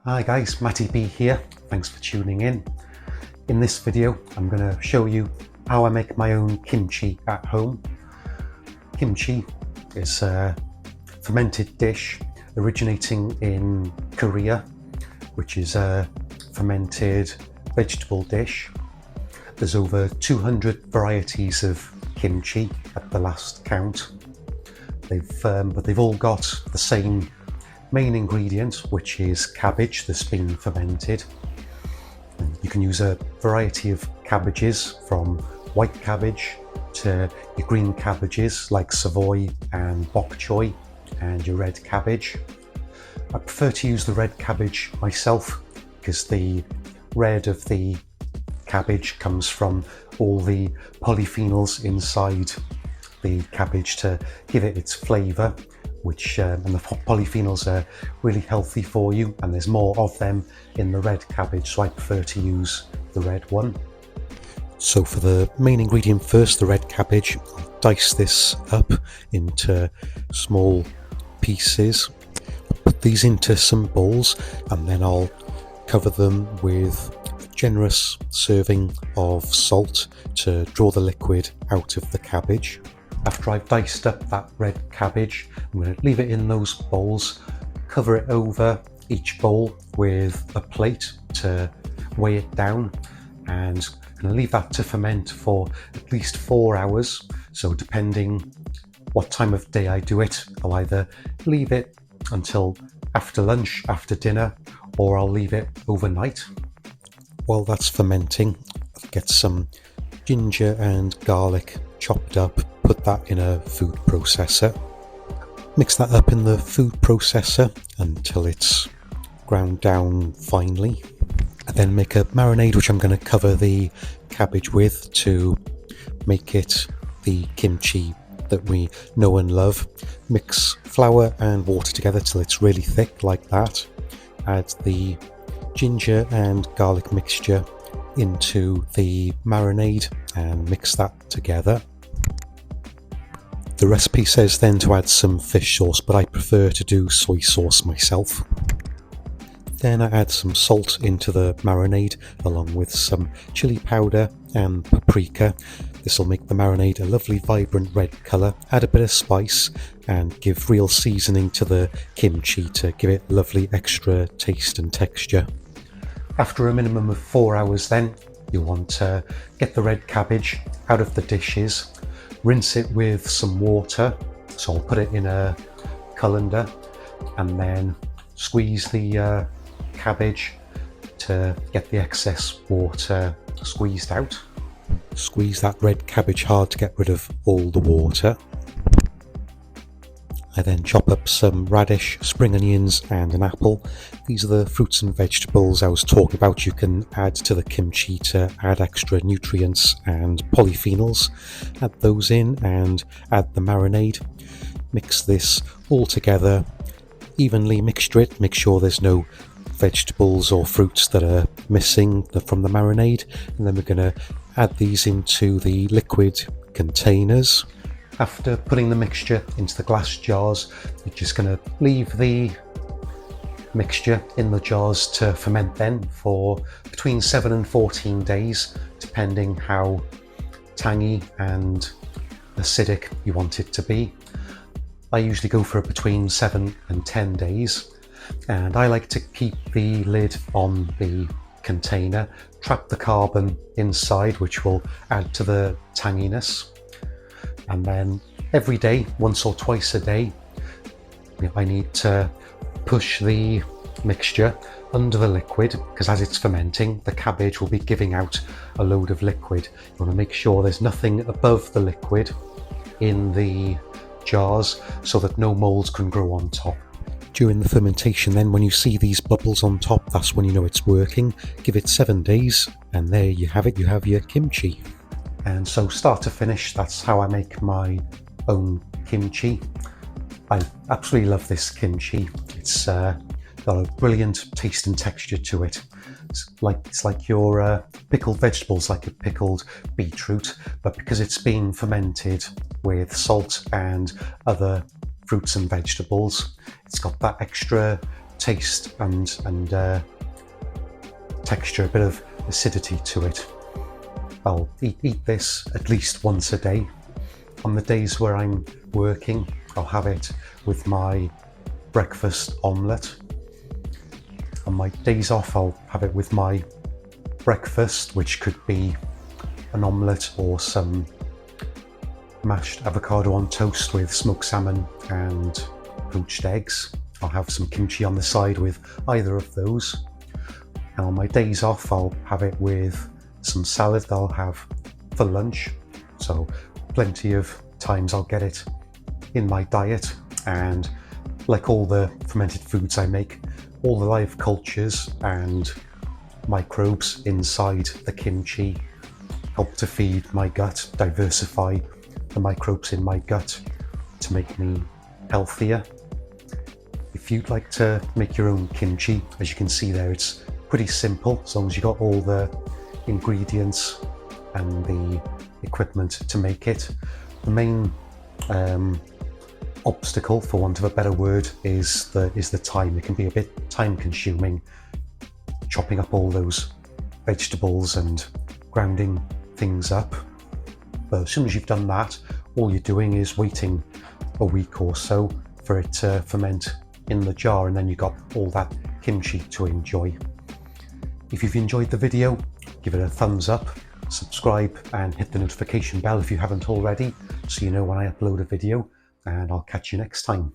Hi guys, Matty B here. Thanks for tuning in. In this video, I'm going to show you how I make my own kimchi at home. Kimchi is a fermented dish originating in Korea, which is a fermented vegetable dish. There's over 200 varieties of kimchi at the last count. But they've all got the same main ingredient, which is cabbage that's been fermented. And you can use a variety of cabbages, from white cabbage to your green cabbages like Savoy and bok choy, and your red cabbage. I prefer to use the red cabbage myself because the red of the cabbage comes from all the polyphenols inside the cabbage to give it its flavour, and the polyphenols are really healthy for you, and there's more of them in the red cabbage, so I prefer to use the red one. So for the main ingredient first, the red cabbage, I'll dice this up into small pieces, put these into some bowls, and then I'll cover them with a generous serving of salt to draw the liquid out of the cabbage. After I've diced up that red cabbage, I'm going to leave it in those bowls, cover it over each bowl with a plate to weigh it down, and I'm going to leave that to ferment for at least 4 hours. So depending what time of day I do it, I'll either leave it until after lunch, after dinner, or I'll leave it overnight. While that's fermenting, I'll get some ginger and garlic chopped up, put that in a food processor. Mix that up in the food processor until it's ground down finely. And then make a marinade, which I'm going to cover the cabbage with to make it the kimchi that we know and love. Mix flour and water together till it's really thick like that. Add the ginger and garlic mixture into the marinade and mix that together. The recipe says then to add some fish sauce, but I prefer to do soy sauce myself. Then I add some salt into the marinade along with some chili powder and paprika. This will make the marinade a lovely vibrant red colour. Add a bit of spice and give real seasoning to the kimchi to give it lovely extra taste and texture. After a minimum of 4 hours then, you'll want to get the red cabbage out of the dishes, rinse it with some water, so I'll put it in a colander, and then squeeze the cabbage to get the excess water squeezed out. Squeeze that red cabbage hard to get rid of all the water. I then chop up some radish, spring onions and an apple. These are the fruits and vegetables I was talking about you can add to the kimchi to add extra nutrients and polyphenols. Add those in and add the marinade. Mix this all together, evenly mixture it, make sure there's no vegetables or fruits that are missing from the marinade, and then we're going to add these into the liquid containers. After putting the mixture into the glass jars, you're just going to leave the mixture in the jars to ferment then for between 7 and 14 days, depending how tangy and acidic you want it to be. I usually go for between 7 and 10 days, and I like to keep the lid on the container, trap the carbon inside, which will add to the tanginess. And then every day, once or twice a day, I need to push the mixture under the liquid, because as it's fermenting, the cabbage will be giving out a load of liquid. You want to make sure there's nothing above the liquid in the jars so that no molds can grow on top. During the fermentation then, when you see these bubbles on top, that's when you know it's working. Give it 7 days and there you have it, you have your kimchi. And so start to finish, that's how I make my own kimchi. I absolutely love this kimchi. It's got a brilliant taste and texture to it. It's like your pickled vegetables, like a pickled beetroot, but because it's been fermented with salt and other fruits and vegetables, it's got that extra taste and texture, a bit of acidity to it. I'll eat this at least once a day. On the days where I'm working, I'll have it with my breakfast omelette. On my days off, I'll have it with my breakfast, which could be an omelette or some mashed avocado on toast with smoked salmon and poached eggs. I'll have some kimchi on the side with either of those. And on my days off, I'll have it with some salad that I'll have for lunch. So plenty of times I'll get it in my diet. And like all the fermented foods I make, all the live cultures and microbes inside the kimchi help to feed my gut, diversify the microbes in my gut to make me healthier. If you'd like to make your own kimchi, as you can see there, it's pretty simple as long as you've got all the ingredients and the equipment to make it. The main obstacle, for want of a better word, is the time. It can be a bit time consuming, chopping up all those vegetables and grounding things up. But as soon as you've done that, all you're doing is waiting a week or so for it to ferment in the jar, and then you've got all that kimchi to enjoy. If you've enjoyed the video, give it a thumbs up, subscribe and hit the notification bell if you haven't already, so you know when I upload a video, and I'll catch you next time.